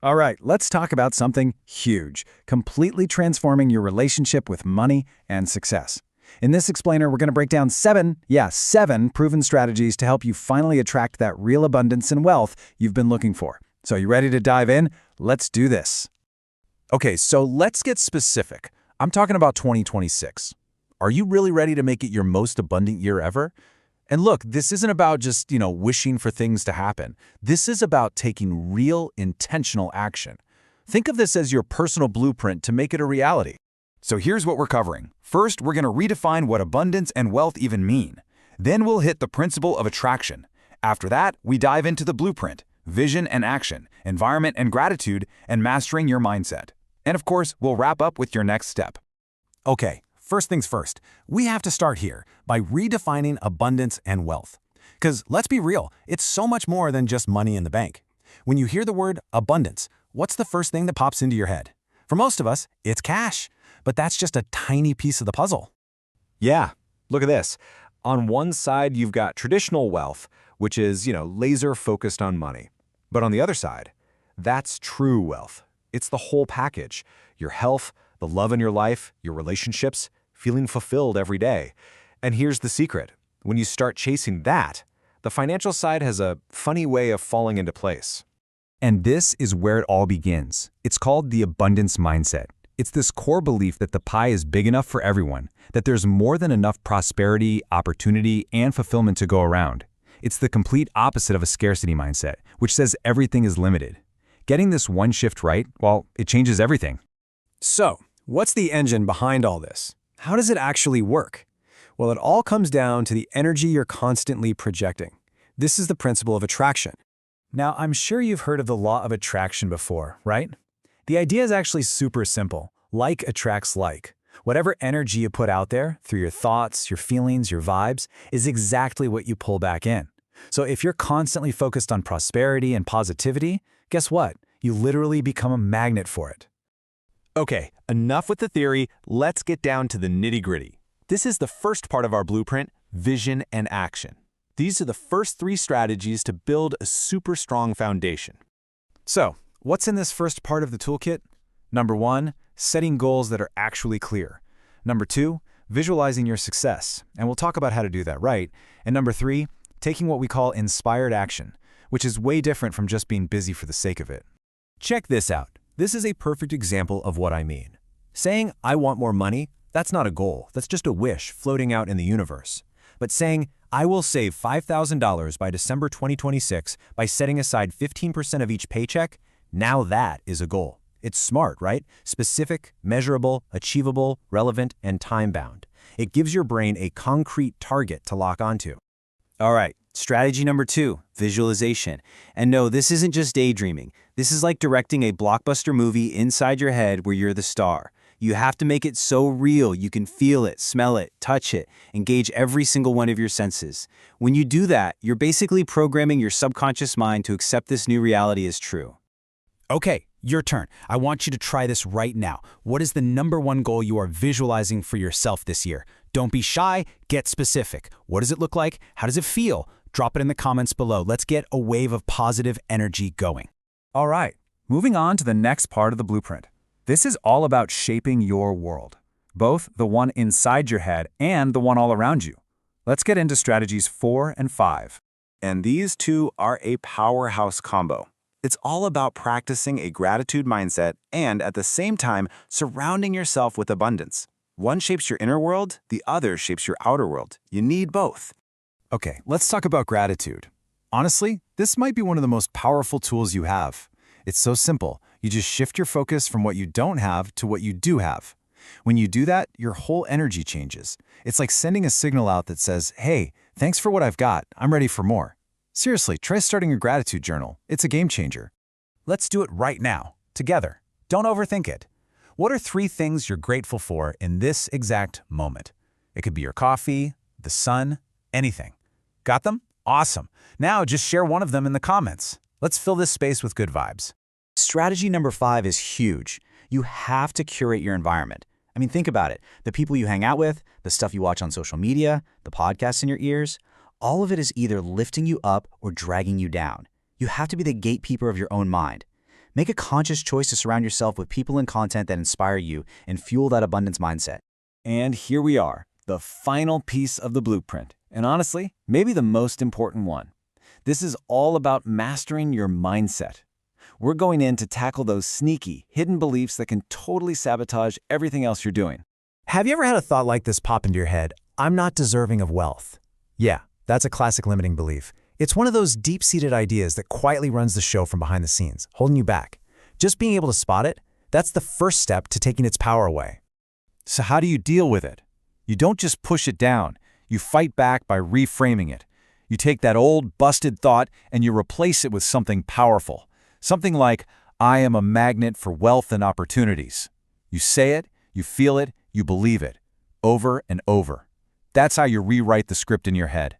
All right, let's talk about something huge, completely transforming your relationship with money and success. In this explainer, we're going to break down seven proven strategies to help you finally attract that real abundance and wealth you've been looking for. So you ready to dive in? Let's do this. Okay, so let's get specific. I'm talking about 2026. Are you really ready to make it your most abundant year ever? And look, this isn't about just, wishing for things to happen. This is about taking real, intentional action. Think of this as your personal blueprint to make it a reality. So here's what we're covering. First, we're going to redefine what abundance and wealth even mean. Then we'll hit the principle of attraction. After that, we dive into the blueprint, vision and action, environment and gratitude, and mastering your mindset. And of course, we'll wrap up with your next step. Okay, first things first, we have to start here by redefining abundance and wealth. Because let's be real, it's so much more than just money in the bank. When you hear the word abundance, what's the first thing that pops into your head? For most of us, it's cash, but that's just a tiny piece of the puzzle. Yeah, look at this. On one side, you've got traditional wealth, which is, laser focused on money. But on the other side, that's true wealth. It's the whole package. Your health, the love in your life, your relationships, feeling fulfilled every day. And here's the secret. When you start chasing that, the financial side has a funny way of falling into place. And this is where it all begins. It's called the abundance mindset. It's this core belief that the pie is big enough for everyone, that there's more than enough prosperity, opportunity, and fulfillment to go around. It's the complete opposite of a scarcity mindset, which says everything is limited. Getting this one shift right, well, it changes everything. So, what's the engine behind all this? How does it actually work? Well, it all comes down to the energy you're constantly projecting. This is the principle of attraction. Now, I'm sure you've heard of the law of attraction before, right? The idea is actually super simple. Like attracts like. Whatever energy you put out there, through your thoughts, your feelings, your vibes, is exactly what you pull back in. So if you're constantly focused on prosperity and positivity, guess what? You literally become a magnet for it. Okay, enough with the theory. Let's get down to the nitty-gritty. This is the first part of our blueprint, vision and action. These are the first 3 strategies to build a super strong foundation. So, what's in this first part of the toolkit? Number 1, setting goals that are actually clear. Number 2, visualizing your success, and we'll talk about how to do that right. And number 3, taking what we call inspired action, which is way different from just being busy for the sake of it. Check this out. This is a perfect example of what I mean. Saying, I want more money, that's not a goal. That's just a wish floating out in the universe. But saying, I will save $5,000 by December 2026 by setting aside 15% of each paycheck, now that is a goal. It's smart, right? Specific, measurable, achievable, relevant, and time-bound. It gives your brain a concrete target to lock onto. All right, strategy number 2, visualization. And no, this isn't just daydreaming. This is like directing a blockbuster movie inside your head where you're the star. You have to make it so real you can feel it, smell it, touch it, engage every single one of your senses. When you do that, you're basically programming your subconscious mind to accept this new reality as true. Okay, your turn. I want you to try this right now. What is the number 1 goal you are visualizing for yourself this year? Don't be shy, get specific. What does it look like? How does it feel? Drop it in the comments below. Let's get a wave of positive energy going. All right, moving on to the next part of the blueprint. This is all about shaping your world, both the one inside your head and the one all around you. Let's get into strategies 4 and 5. And these 2 are a powerhouse combo. It's all about practicing a gratitude mindset and, at the same time, surrounding yourself with abundance. One shapes your inner world, the other shapes your outer world. You need both. Okay, let's talk about gratitude. Honestly, this might be one of the most powerful tools you have. It's so simple. You just shift your focus from what you don't have to what you do have. When you do that, your whole energy changes. It's like sending a signal out that says, hey, thanks for what I've got. I'm ready for more. Seriously, try starting a gratitude journal. It's a game changer. Let's do it right now, together. Don't overthink it. What are 3 things you're grateful for in this exact moment? It could be your coffee, the sun, anything. Got them? Awesome. Now just share one of them in the comments. Let's fill this space with good vibes. Strategy number 5 is huge. You have to curate your environment. I mean, think about it. The people you hang out with, the stuff you watch on social media, the podcasts in your ears, all of it is either lifting you up or dragging you down. You have to be the gatekeeper of your own mind. Make a conscious choice to surround yourself with people and content that inspire you and fuel that abundance mindset. And here we are, the final piece of the blueprint. And honestly, maybe the most important one. This is all about mastering your mindset. We're going in to tackle those sneaky, hidden beliefs that can totally sabotage everything else you're doing. Have you ever had a thought like this pop into your head? I'm not deserving of wealth. Yeah, that's a classic limiting belief. It's one of those deep-seated ideas that quietly runs the show from behind the scenes, holding you back. Just being able to spot it, that's the first step to taking its power away. So how do you deal with it? You don't just push it down. You fight back by reframing it. You take that old, busted thought and you replace it with something powerful. Something like, I am a magnet for wealth and opportunities. You say it, you feel it, you believe it. Over and over. That's how you rewrite the script in your head.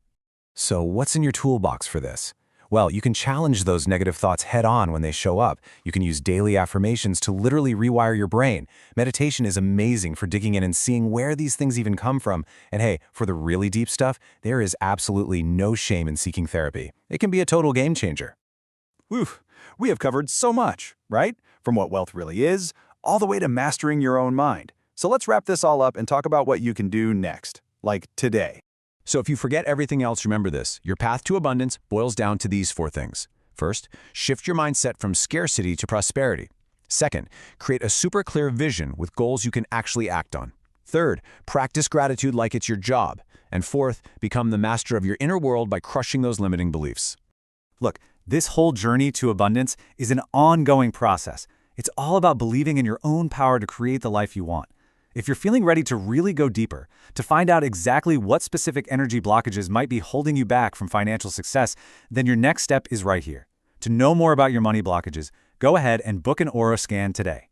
So what's in your toolbox for this? Well, you can challenge those negative thoughts head-on when they show up. You can use daily affirmations to literally rewire your brain. Meditation is amazing for digging in and seeing where these things even come from. And hey, for the really deep stuff, there is absolutely no shame in seeking therapy. It can be a total game changer. Whew, we have covered so much, right? From what wealth really is, all the way to mastering your own mind. So let's wrap this all up and talk about what you can do next, like today. So if you forget everything else, remember this. Your path to abundance boils down to these 4 things. First, shift your mindset from scarcity to prosperity. Second, create a super clear vision with goals you can actually act on. Third, practice gratitude like it's your job. And fourth, become the master of your inner world by crushing those limiting beliefs. Look, this whole journey to abundance is an ongoing process. It's all about believing in your own power to create the life you want. If you're feeling ready to really go deeper, to find out exactly what specific energy blockages might be holding you back from financial success, then your next step is right here. To know more about your money blockages, go ahead and book an aura scan today.